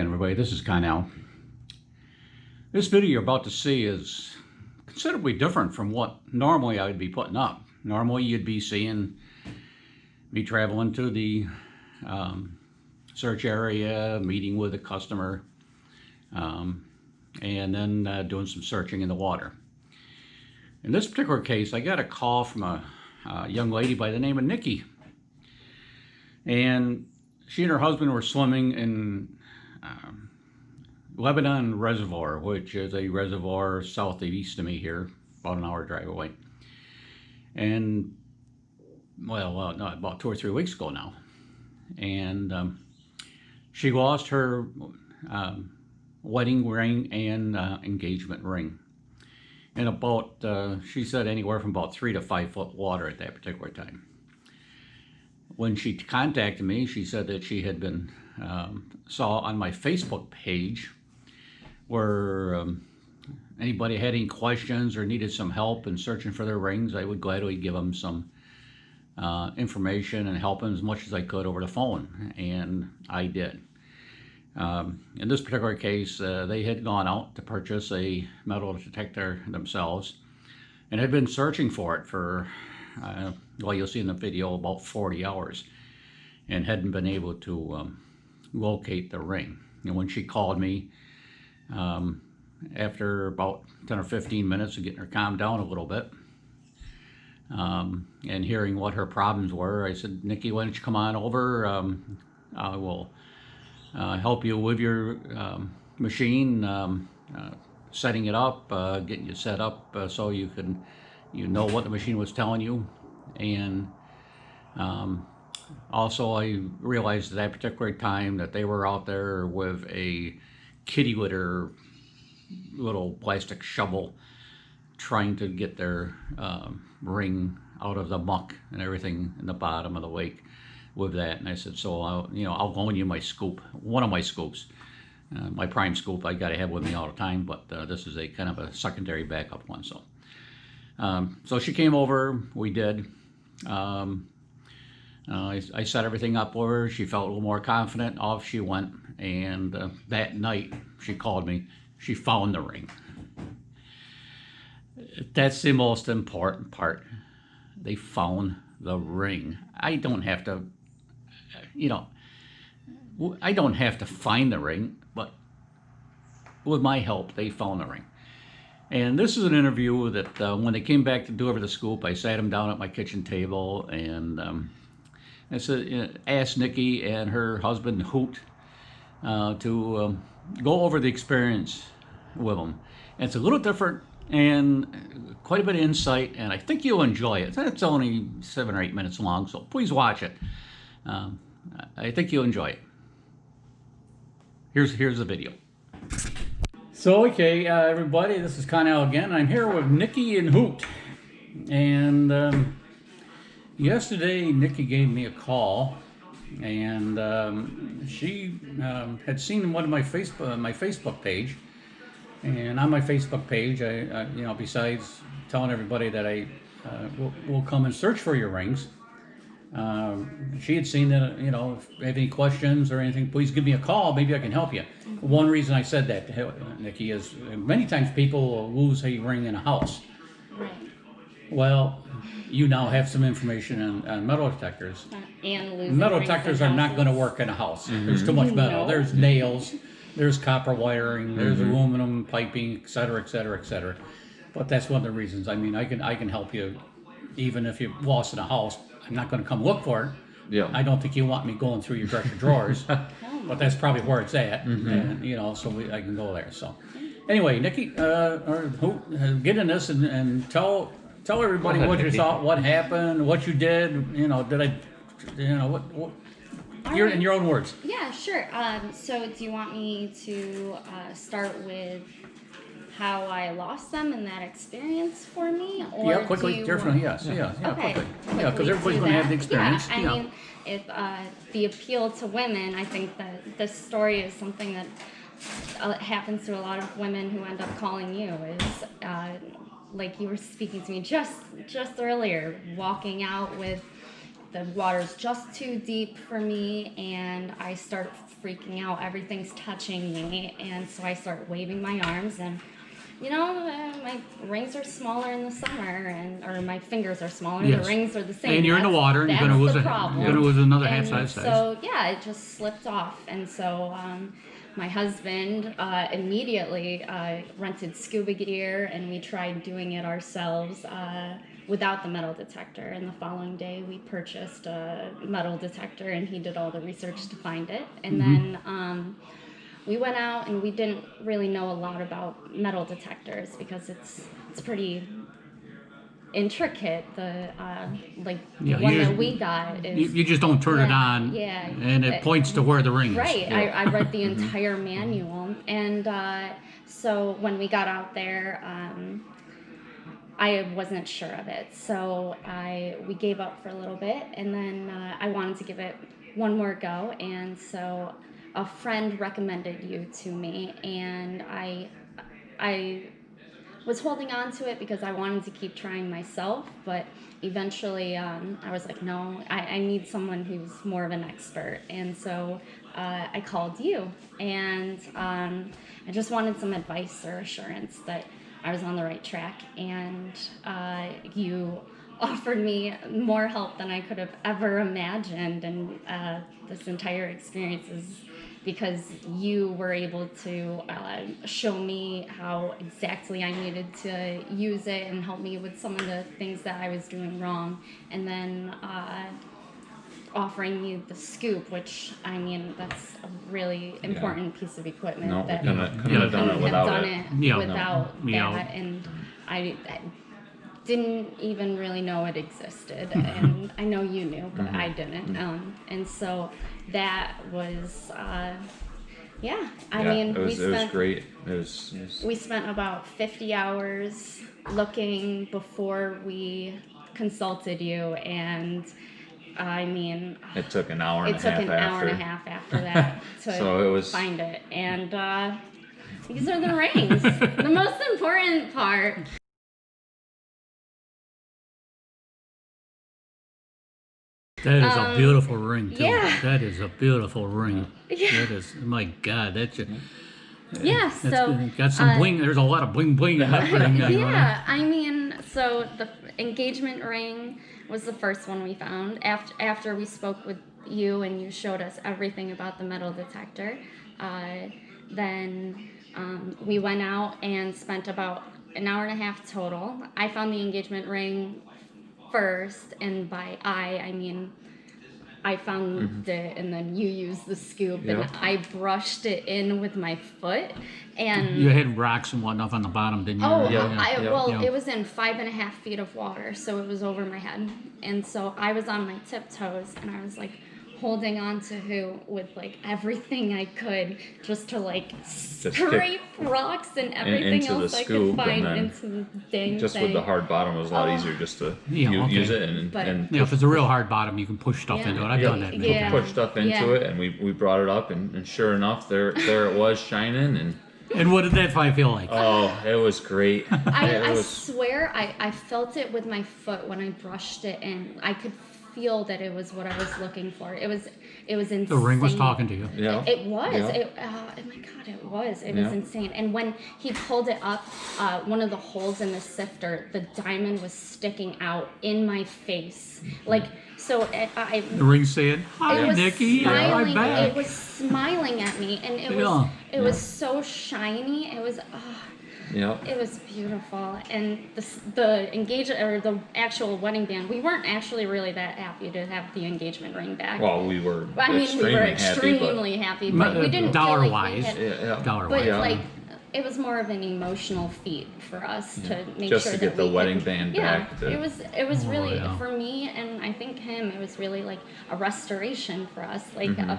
again, everybody. This is Connell. This video you're about to see is considerably different from what normally I would be putting up. Normally you'd be seeing me traveling to the search area, meeting with a customer, and then doing some searching in the water. In this particular case, I got a call from a young lady by the name of Nikki. And she and her husband were swimming in Lebanon Reservoir, which is a reservoir southeast of me here, about an hour drive away. And, well, no, about 2 or 3 weeks ago now. And she lost her wedding ring and engagement ring. And about, she said anywhere from about 3 to 5 foot water at that particular time. When she contacted me, she said that she had been, saw on my Facebook page where anybody had any questions or needed some help in searching for their rings, I would gladly give them some information and help them as much as I could over the phone, and I did. In this particular case, they had gone out to purchase a metal detector themselves and had been searching for it for well, you'll see in the video, about 40 hours, and hadn't been able to locate the ring. And when she called me, after about 10 or 15 minutes of getting her calmed down a little bit, and hearing what her problems were, I said, Nikki, why don't you come on over? I will help you with your machine, setting it up, getting you set up so you can know what the machine was telling you. And also I realized at that particular time that they were out there with a kitty litter little plastic shovel trying to get their ring out of the muck and everything in the bottom of the lake with that. And I said, so I'll loan you my scoop, one of my scoops. My prime scoop I got to have with me all the time, but this is a kind of a secondary backup one. So she came over, we did. I set everything up for her. She felt a little more confident. Off she went, and that night she called me. She found the ring. That's the most important part. They found the ring. I don't have to, I don't have to find the ring, but with my help, they found the ring. And this is an interview that when they came back to do over the scoop, I sat them down at my kitchen table and I said, asked Nikki and her husband Hoot to go over the experience with them. And it's a little different and quite a bit of insight, and I think you'll enjoy it. It's only 7 or 8 minutes long, so please watch it. I think you'll enjoy it. Here's the video. So, okay, everybody, this is Connell again. I'm here with Nikki and Hoot. And yesterday, Nikki gave me a call, and she had seen one of my Facebook page. And on my Facebook page, I besides telling everybody that I will come and search for your rings, she had seen that, if you have any questions or anything, please give me a call. Maybe I can help you. One reason I said that to Nikki is many times people lose a ring in a house. Right. Well, you now have some information on metal detectors. And losing metal detectors are not going to work in a house. Mm-hmm. There's too much metal. No. There's nails. There's copper wiring. There's aluminum piping, et cetera, et cetera, et cetera. But that's one of the reasons. I mean, I can help you, even if you're lost in a house. I'm not going to come look for it. Yeah. I don't think you want me going through your dresser drawers, but that's probably where it's at. And so I can go there. So, anyway, Nikki, get in this and tell everybody what you thought, what happened, what you did. What in your own words. Yeah, sure. So, do you want me to start with how I lost them and that experience for me? Or yeah, quickly, definitely, yes. Yeah, okay. Quickly. Yeah, because everybody's going to have the experience. Yeah, I mean, if the appeal to women, I think that this story is something that happens to a lot of women who end up calling you, is like you were speaking to me just earlier, walking out with the water's just too deep for me, and I start freaking out. Everything's touching me, and so I start waving my arms, and my rings are smaller in the summer, or my fingers are smaller. Yes. The rings are the same. And you're in the water, and you're going to lose another half size. So yeah, it just slipped off, and so my husband immediately rented scuba gear, and we tried doing it ourselves without the metal detector. And the following day, we purchased a metal detector, and he did all the research to find it. And then we went out, and we didn't really know a lot about metal detectors because it's pretty intricate. The one that we got is you just don't turn it on, and it points to where the ring is. Right. Yeah. I read the entire manual, and so when we got out there, I wasn't sure of it, so we gave up for a little bit, and then I wanted to give it one more go, and so a friend recommended you to me, and I was holding on to it because I wanted to keep trying myself, but eventually I was like, no, I need someone who's more of an expert, and so I called you, and I just wanted some advice or assurance that I was on the right track, and you offered me more help than I could have ever imagined, and this entire experience is because you were able to show me how exactly I needed to use it and help me with some of the things that I was doing wrong, and then offering me the scoop, which I mean that's a really important piece of equipment. No, that couldn't have done it without it. That, and I didn't even really know it existed, and I know you knew, but I didn't. And so that was, I mean, it was great. We spent about 50 hours looking before we consulted you, and I mean, it took an hour and a half. It took an hour and a half after that to so find it, and these are the rings. The most important part. That is a beautiful ring, too. Yeah. That is a beautiful ring. Yeah. That is, my God, that's a... Yeah, so... got some bling. There's a lot of bling bling in that ring. Yeah, I mean, so the engagement ring was the first one we found. After we spoke with you and you showed us everything about the metal detector, then we went out and spent about an hour and a half total. I found the engagement ring first, and by I mean I found it, and then you used the scoop, and I brushed it in with my foot, and you had rocks and whatnot on the bottom, didn't you? Oh, it was in 5.5 feet of water, so it was over my head, and so I was on my tiptoes, and I was like holding on to with like everything I could, just to like scrape rocks and everything else I could find into the dang just thing. With the hard bottom, it was a lot easier just to use it and if it's a real hard bottom, you can push stuff into it. I've done that. Push stuff into it, and we brought it up, and sure enough, there it was shining, and what did that feel like? Oh, it was great. I swear I felt it with my foot when I brushed it, and I could feel that it was what I was looking for. It was insane. The ring was talking to you. Yeah. It was. Yeah. Oh my God, it was. It was insane. And when he pulled it up, one of the holes in the sifter, the diamond was sticking out in my face. Like, so the ring said, "Hi, Nikki, smiling, I'm back." It was smiling at me, and it was so shiny. It was. It was beautiful, and the engagement or the actual wedding band. We weren't actually really that happy to have the engagement ring back. Well, we were. We were extremely happy, but we didn't dollar-wise. But like, it was more of an emotional feat for us to make just sure to that get the wedding band back. It was really for me, and I think him. It was really like a restoration for us, like a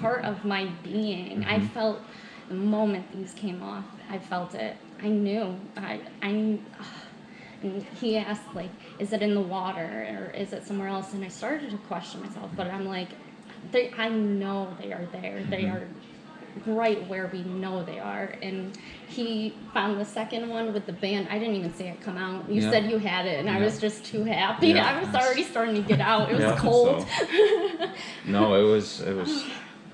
part of my being. I felt the moment these came off. I felt it. I knew. And he asked, like, is it in the water or is it somewhere else? And I started to question myself, but I'm like, I know they are there. They are right where we know they are. And he found the second one with the band. I didn't even see it come out. You Yeah. said you had it, and I Yeah. was just too happy. Yeah. I was already starting to get out. It was Yeah, cold. No, it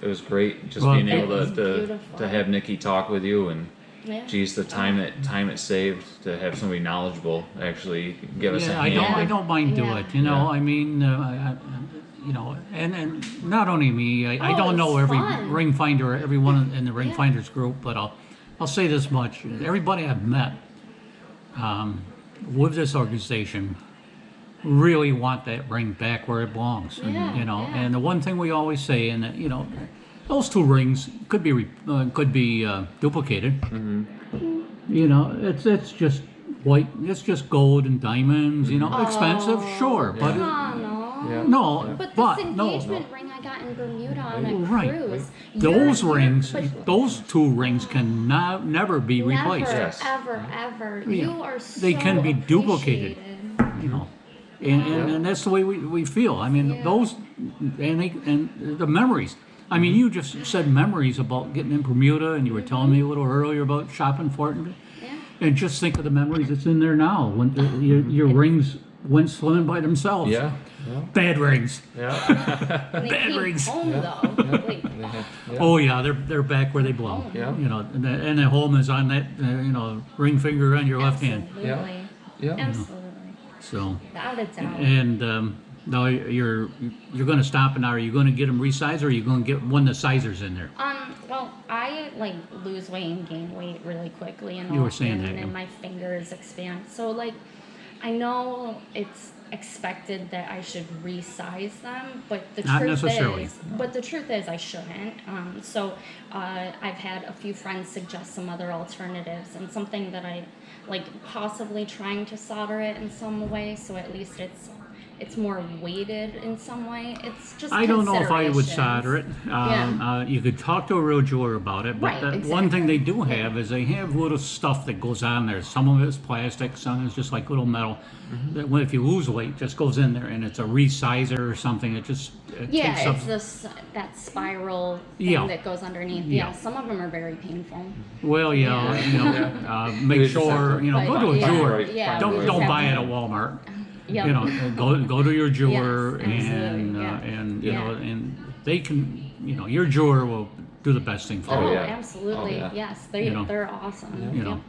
was great just Well, being it able was to beautiful. have Nikki talk with you, and Yeah. geez, the time it saved to have somebody knowledgeable actually give us a Yeah, hand. I don't mind do Yeah. it. You know, Yeah. I mean, you know, and not only me. I Oh, don't it know was every fun. ring finder, everyone in the ring Yeah. finders group, but I'll say this much: everybody I've met with this organization really want that ring back where it belongs. Yeah, You know, yeah. and the one thing we always say, and you know, those two rings could be duplicated. You know, it's just white. It's just gold and diamonds. You know, expensive, sure, but Come on, no. Yeah. no, But this but no. engagement ring I got in Bermuda on a Right. cruise. Those you're- rings, but those two rings can never be replaced. Never, Yes. ever. Yeah. You are so They can be duplicated. appreciated. You know, and that's the way we feel. I mean, Yeah. those and the memories. I mean, you just said memories about getting in Bermuda, and you were telling me a little earlier about shopping for it. Yeah. And just think of the memories that's in there now when your rings went swimming by themselves. Yeah. Bad rings. Yeah. And they Bad came rings. home though. Like, Oh yeah, they're back where they belong. Yeah. You know, and the home is on that ring finger on your left hand. absolutely. Yeah. Absolutely. So Without a doubt. and now you're going to stop, and now are you going to get them resized, or are you going to get one of the sizers in there? Well, I like lose weight and gain weight really quickly, and You were saying that, and yeah. my fingers expand. So like, I know it's expected that I should resize them, but the Not truth necessarily. is I shouldn't. So I've had a few friends suggest some other alternatives, and something that I like possibly trying to solder it in some way, so at least it's more weighted in some way. It's just I don't know if I would considerations. solder it. Yeah. You could talk to a real jeweler about it, but Right, one thing they do exactly. have is they have little stuff that goes on there. Some of it's plastic, some is just like little metal. That when if you lose weight, just goes in there, and it's a resizer or something. It takes up. It's that spiral thing Yeah. that goes underneath. Yeah. Yeah, some of them are very painful. Well, yeah, Yeah. you know, make You just sure have to go to a yeah, jeweler. yeah, Don't we don't just buy it have at to- Walmart. Yep. You know, go to your jeweler, Yes, absolutely, and yeah. and you Yeah. know, and they can, your jeweler will do the best thing for Oh, you. yeah. absolutely. Oh, yeah. Yes, You know. they're awesome. You know.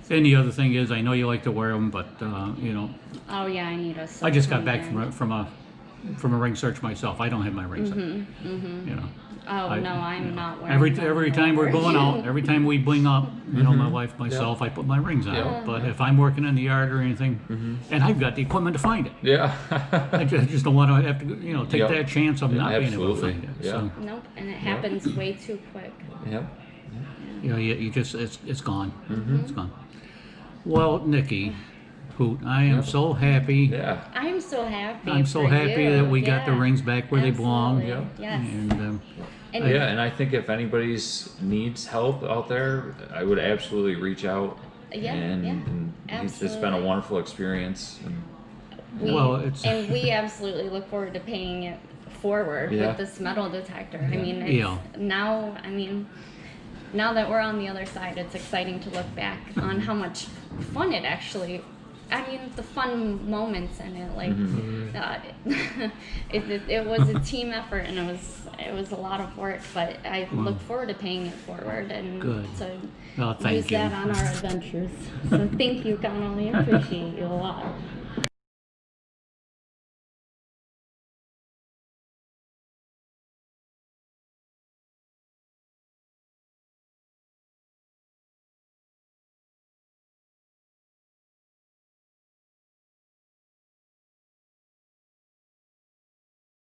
And the other thing is, I know you like to wear them, but Oh yeah, I need a. I just got back silver from a ring search myself. I don't have my rings. You know. Oh I- no, I'm not wearing. Every them every time we're anymore. going out, every time we bling up, my wife, myself, I put my rings on. Yeah. But if I'm working in the yard or anything, and I've got the equipment to find it, Yeah. I just don't want to have to, take Yep. that chance of not being able to Absolutely. find it. Yeah. So, Nope, and it happens way too quick. Yep. you just it's gone. It's gone. Well, Nikki, Hoot, I am so happy. Yeah. I'm so happy. I'm so for happy you. that we got the Yeah. rings back where they belong. Absolutely. Yes. And And Yeah, and I think if anybody's needs help out there, I would absolutely reach out. Yeah, and, yeah, and it's been a absolutely. wonderful experience. And Well, it's- and we absolutely look forward to paying it forward Yeah. with this metal detector. I mean, it's, Yeah. now that we're on the other side, it's exciting to look back on how much fun it actually. I mean, the fun moments in it, like it was a team effort, and it was a lot of work. But I look forward to paying it forward and Good. to Well, thank use you. that on our adventures. So thank you, Connolly. I appreciate you a lot.